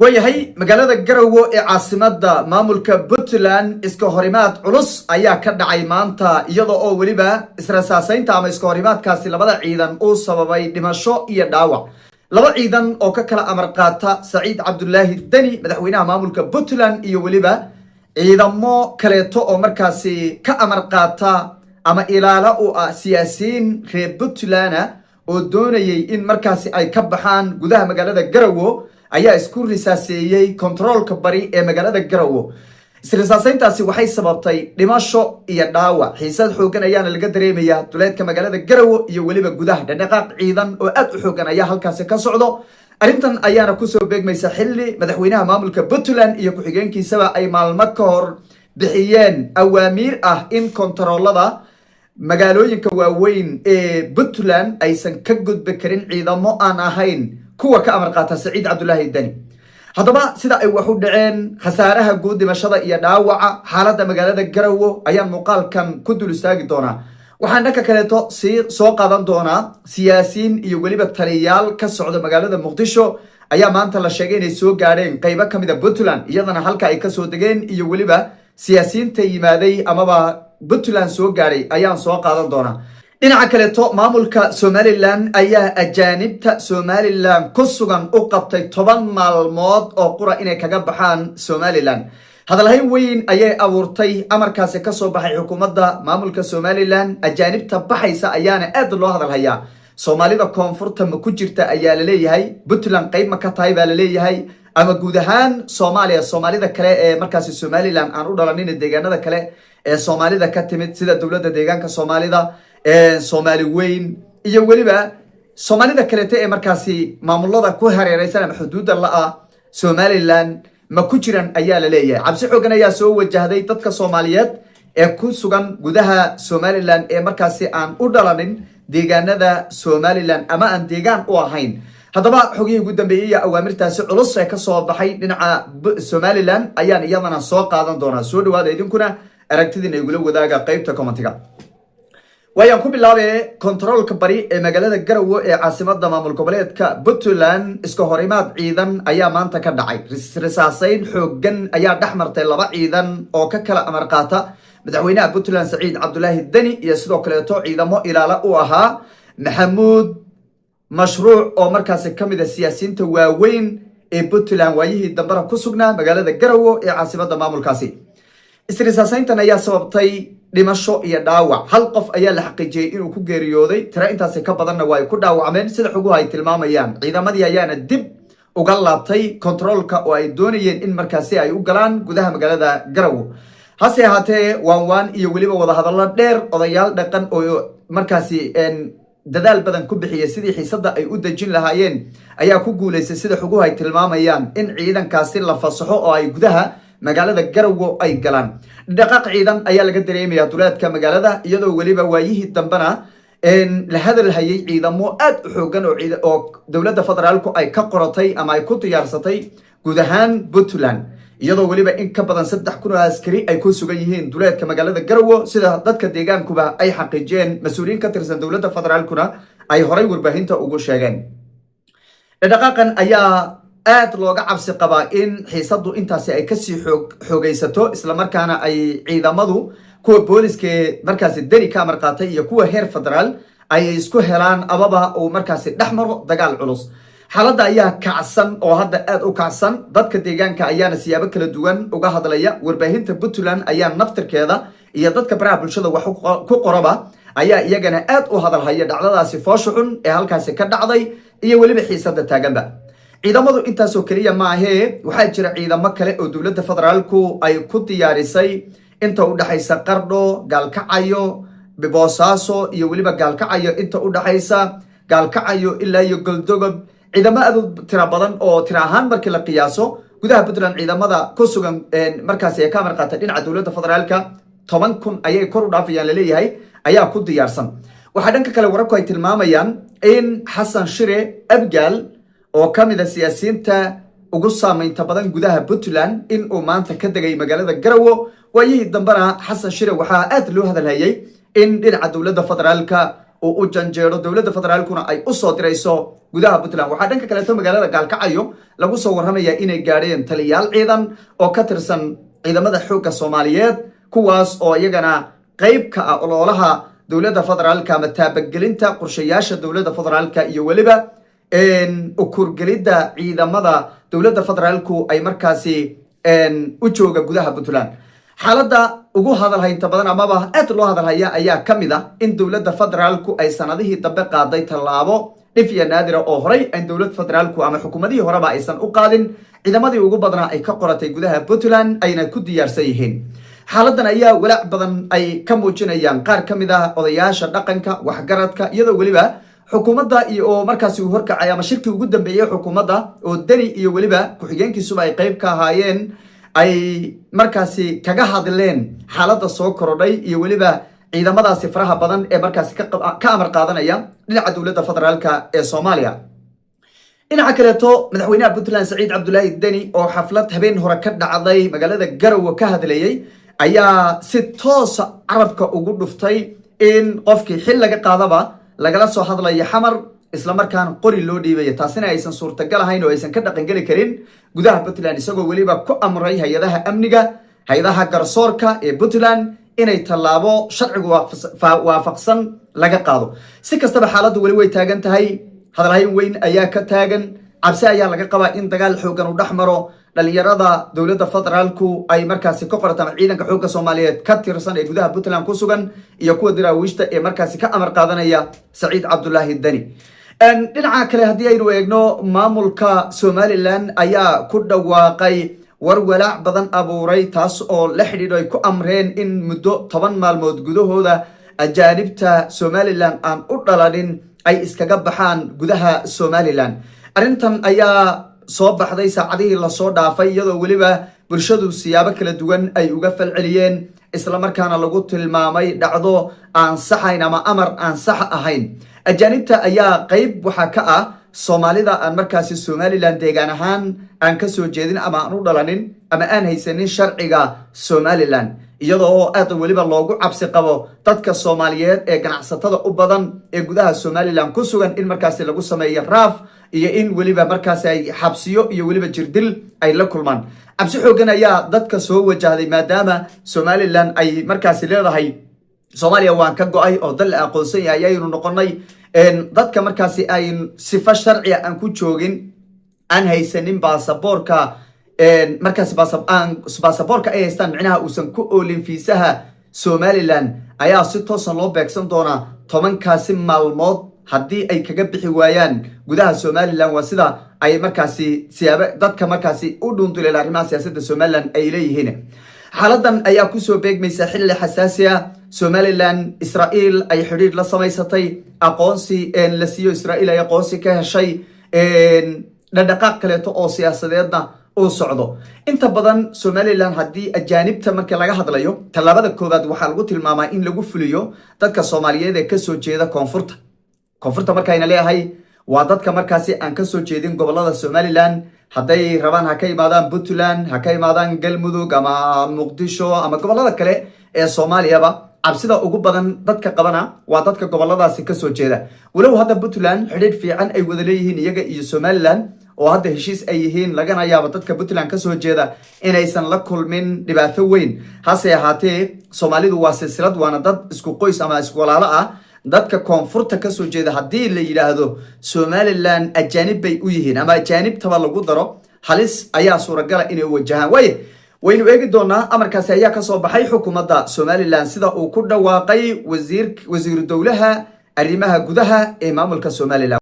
وياهي مقالة قروو عاصمة مامولك بوتلان اسكوهوريمات علوس ايا كدعي مانتا يضو او وليبا اسرساسين تاما اسكوهوريمات كاسي لبدا عيدان او سبباي دمشو ايا داوع لبدا عيدان او ككلا امرقاتا سعيد عبد الله الدني مدحوينها مامولك بوتلان ايا وليبا عيدان مو كاليتو او مركاسي كامرقاتا اما إلالا او سياسين في بوتلانا oo doonayay in markaasi ay ka baxaan gudaha magaalada Garowe ayaa isku risaaseeyay controlka bari ee magaalada Garowe risaasayntaasi waxay sababtay dhimasho iyo dhaawac xiisad xoogan ayaana laga dareemayaa duleedka magaalada Garowe iyo waliba gudaha dhaqaaq ciidan oo aad u xoogan ayaa halkaas ka socdo arintan ayaana ku soo beegmaysa xilli madaxweynaha maamulka Puntland iyo ku-xigeenkiisaba ay maalmo ka hor bixiyeen awaamiir ah in controlada magaalooyinka waaweyn ee Puntland aysan ka gudbi karin ciidamo aan ahayn kuwa ka amar qaata Saciid Cabdullaahi Dani hadaba sida ay wax u dhaceen khasaaraha guud dhimashada iyo dhaawaca xaaladda magaalada Garowe ayaan muuqaalkan ku dul istaagi doonaa waxaan dhanka kaleeto soo qaadan doonaa siyaasiyiin iyo waliba taliyaal ka socda magaalada Muqdisho ayaa maanta la sheegay inay soo gaadheen qaybo kamid ah Puntland iyadana halka ay ka soo degeen iyo waliba siyaasiyiinta yimaaday amaba Puntland soo gaaray ayaan soo qaadan doonaa dhinaca kale to maamulka Somaliland ayaa ajaanibta Somaliland ku sugan u qabtay 10 maalmood oo qura inay kaga baxaan Somaliland hadalhayn weyn ayay abuurtay amarkaasi ka soo baxay xukuumadda maamulka Somaliland ajaanibta baxaysa ayaana aad loo hadalhayaa Soomaalida koonfurta ma ku jirta ayaa la leeyahay Puntland qayb ma ka tahay baa la leeyahay ama guud ahaan Soomaaliya Soomaalida kale ee markaasi Somaliland aan u dhalanin deegaanada kale ee Soomaalida ka timid sida dawladda deegaanka Soomaalida ee Soomaali weyn iyo waliba Soomaalida kale ee markaasi maamulada ku hareeraysan ama xuduudda la ah Somaliland ma ku jiran ayaa la leeyahay cabsi xooggan ayaa soo wajahday dadka Soomaaliyeed ee ku sugan gudaha Somaliland ee markaasi aan u dhalanin deegaanada Somaliland ama aan deegaan u ahayn hadaba xogii ugu dambeeyay awaamirtaasi culus ee ka soo baxay dhinaca Somaliland ayaan iyadana soo qaadan doonaa soo dhawaada idinkuna aragtidina igula wadaaga qaybta commentiga wayaan ku bilaabay controlka bari ee magaalada Garowe ee caasimadda maamul goboleedka Puntland iska horimaad ciidan ayaa maanta ka dhacay risaasayn xoogan ayaa dhaxmartay laba ciidan oo ka kala amar qaata madaxweynaha Puntland Saciid Cabdullaahi Dani iyo sidoo kale ciidamo ilaala u ahaa Maxamuud mashruuc oo markaasi kamid ah siyaasiyiinta waaweyn ee Puntland waayihii dambara ku sugnaa magaalada Garowe ee caasimadda maamulkaasi isrisaasayntan ayaa sababtay dhimasho iyo dhaawac hal qof ayaa la xaqiijiyay inuu ku geeriyooday tira intaas ka badanna way ku dhaawacmeen sida xoguhu ay tilmaamayaan ciidamadii ayaana dib uga laabtay controlka oo ay doonayeen in markaasi ay u galaan gudaha magaalada Garowe hase ahaatee waan iyo waliba wada hadallo dheer odayaal dhaqan oo markaasi dadaal badan ku bixiyay sidii xiisadda ay u dajin lahaayeen ayaa ku guuleysay sida xoguhu ay tilmaamayaan in ciidankaasi la fasaxo oo ay gudaha magaalada Garowe ay galaan dhaqaaq ciidan ayaa laga dareemayaa duleedka magaalada iyadoo waliba waayihii dambana la hadalhayay ciidamo aad u xoogan oo dawladda federaalku ay ka qoratay ama ay ku diyaarsatay guud ahaan Puntland iyadoo waliba in ka badan 3,000 askari ay ku sugan yihiin duleedka magaalada Garowe sida dadka deegaankuba ay xaqiijiyeen mas'uuliyiin ka tirsan dawladda federaalkuna ay horay warbaahinta ugu sheegeen dhaqaaqan ayaa aad looga cabsi qabaa in xiisaddu intaasi ay ka sii xoogaysato isla markaana ay ciidamadu kuwa booliska markaasi Dani ka amar qaatay iyo kuwa heer federaal ay isku helaan ababa oo markaasi dhaxmaro dagaal culus xaaladda ayaa kacsan oo hadda aad u kacsan dadka deegaanka ayaana siyaabo kala duwan uga hadlaya warbaahinta Puntland ayaa naftirkeeda iyo dadka baraha bulshada wax ku qoraba ayaa iyagana aad u hadalhaya dhacdadaasi foosho xun ee halkaasi ka dhacday iyo waliba xiisadda taaganba ciidamadu intaasoo kaliya ma ahee waxaa jira ciidamo kale oo dawladda federaalku ay ku diyaarisay inta u dhaxaysa Qardho Gaalkacayo Boosaaso iyo waliba Gaalkacayo inta u dhaxaysa Gaalkacayo ilaa iyo Galdogob ciidamo aad u tira badan oo tira ahaan markii la qiyaaso gudaha Puntland ciidamada ku sugan markaasi ay ka amar qaatay dhinaca dawladda federaalka 10,000 ayay kor u dhaafayaan la leeyahay ayaa ku diyaarsan waxa dhanka kale wararku ay tilmaamayaan in Xasan Shire Abgaal oo kamid ah siyaasiyiinta ugu saameynta badan gudaha Puntland in uu maanta ka degay magaalada Garowe waayihii dambana Xasan Shire waxa aad loo hadalhayay in dhinaca dawladda federaalka oo u janjeero dowladda federaalkuna ay u soo dirayso gudaha Puntland waxa dhanka kale magaalada Gaalkacyo lagu soo warramaya inay gaareen taliyaal ciidan oo ka tirsan ciidamada xoogga Soomaaliyeed kuwaas oo iyagana qayb ka ah ololaha dowladda federaalka ama taabagelinta qorshayaasha dowladda federaalka iyo waliba ukurgelida ciidamada dowladda federaalku ay markaasi u jooga gudaha Puntland xaaladda ugu hadalhaynta badan amaba aad loo hadalhaya ayaa kamid ah in dowladda federaalku ay sanadihii dambe qaaday tallaabo dhif iyo naadir oo horay ay dowladda federaalku ama xukuumadii horeba aysan u qaadin ciidamadii ugu badnaa ay ka qoratay gudaha Puntland ayna ku diyaarsan yihiin xaaladan ayaa walaac badan ay ka muujinayaan qaar kamid ah odayaasha dhaqanka waxgaradka iyadoo waliba xukuumadda iyo markaasi uu horkacay ama shirkii ugu dambeeyay xukuumadda oo Dani iyo waliba ku-xigeenkiisuba ay qayb ka ahaayeen ay markaasi kaga hadleen xaaladda soo korodhay iyo waliba ciidamadaasi faraha badan ee markaasi ka amar qaadanaya dhinaca dowladda federaalka ee Soomaaliya dhinaca kaleeto madaxweynaha Puntland Saciid Cabdullaahi Dani oo xaflad habeen hore ka dhacday magaalada Garowe ka hadlayay ayaa si toos carabka ugu dhuftay in qofkii xil laga qaadaba lagala soo hadlayo xamar isla markaan qori loo dhiibay taasina aysan suurtagal ahayn oo aysan ka dhaqan gali karin gudaha Puntland isagoo waliba ku amray hay'adaha amniga hay'adaha garsoorka ee Puntland inay tallaabo sharciga waafaqsan laga qaado si kastaba xaaladdu wali way taagan tahay hadalhayn weyn ayaa ka taagan cabsi ayaa laga qabaa in dagaal xoogan u dhaxmaro dhalinyarada dowladda federaalku ay markaasi ka qortaan ciidanka xoogga Soomaaliyeed ka tirsan ee gudaha Puntland ku sugan iyo kuwa daraawiishta ee markaasi ka amar qaadanaya Saciid Cabdullaahi Dani dhinaca kale haddii aynu eegno maamulka Somaliland ayaa ku dhawaaqay war walaac badan abuuray taas oo la xidhiidho ay ku amreen in muddo 10 maalmood gudahooda ajaanibta Somaliland aan u dhalanin ay iskaga baxaan gudaha Somaliland arrintan ayaa soo baxday saacadihii la soo dhaafay iyadoo waliba bulshadu siyaabo kala duwan ay uga falceliyeen isla markaana lagu tilmaamay dhacdo aan saxayn ama amar aan sax ahayn ajaanibta ayaa qayb waxa ka ah Soomaalida aan markaasi Somaliland deegaan ahaan aan ka soo jeedin ama aan u dhalanin ama aan haysanin sharciga Somaliland iyadoo aad waliba loogu cabsi qabo dadka Soomaaliyeed ee ganacsatada u badan ee gudaha Somaliland ku sugan in markaasi lagu sameeyo raaf iyo in waliba markaasi ay xabsiyo iyo waliba jirdil ay la kulmaan cabsi xoogan ayaa dadka soo wajahday maadaama Somaliland ay markaasi leedahay Soomaaliya waan ka go'ay oo dal aqoonsan yahay ayaynu noqonay dadka markaasi ay sifa sharci aan ku joogin aan haysanin baasaboorka markaasi baasaboorka ay haystaan micnaha uusan ku oolin fiisaha Somaliland ayaa si toos ah loo beegsan doonaa 10kaasi maalmood haddii ay kaga bixi waayaan gudaha Somaliland waa sida ay markaasi siyaabo dadka markaasi u dhuundulay arrimaha siyaasadda Somaliland ay leeyihiin xaaladan ayaa ku soo beegmaysa xilli xasaasi ah Somaliland Israel ay xiriir la samaysatay aqoonsi la siiyo Israel ay aqoonsi ka heshay dhaqdhaqaaq kaleeto oo siyaasadeedna oo socdo inta badan Somaliland haddii ajaanibta marka laga hadlayo tallaabada koowaad waxaa lagu tilmaamaa in lagu fuliyo dadka Soomaaliyeed ee ka soo jeeda koonfurta markayna leeyahay waa dadka markaasi aan ka soo jeedin gobolada Somaliland hadday rabaan ha ka imaadaan Puntland ha ka imaadaan Galmudug ama Muqdisho ama gobolada kale ee Soomaaliyaba cabsida ugu badan dadka qabana waa dadka goboladaasi ka soo jeeda walow hadda Puntland xiriir fiican ay wada leeyihiin iyaga iyo Somaliland oo hadda heshiis ay yihiin lagana yaabo dadka Puntland ka soo jeeda inaysan la kulmin dhibaato weyn hase ahaatee Soomaalidu waa silsilad waana dad isku qoys ama isku walaalo ah dadka koonfurta ka soo jeeda haddii la yiraahdo Somaliland ajaanib bay u yihiin ama ajaanibtaba lagu daro halis ayaa suuragal ah inay wajahaan waynu eegi doonaa amarkaasi ayaa ka soo baxay xukuumadda Somaliland sida uu ku dhawaaqay wasiir dowlaha arrimaha gudaha ee maamulka Somaliland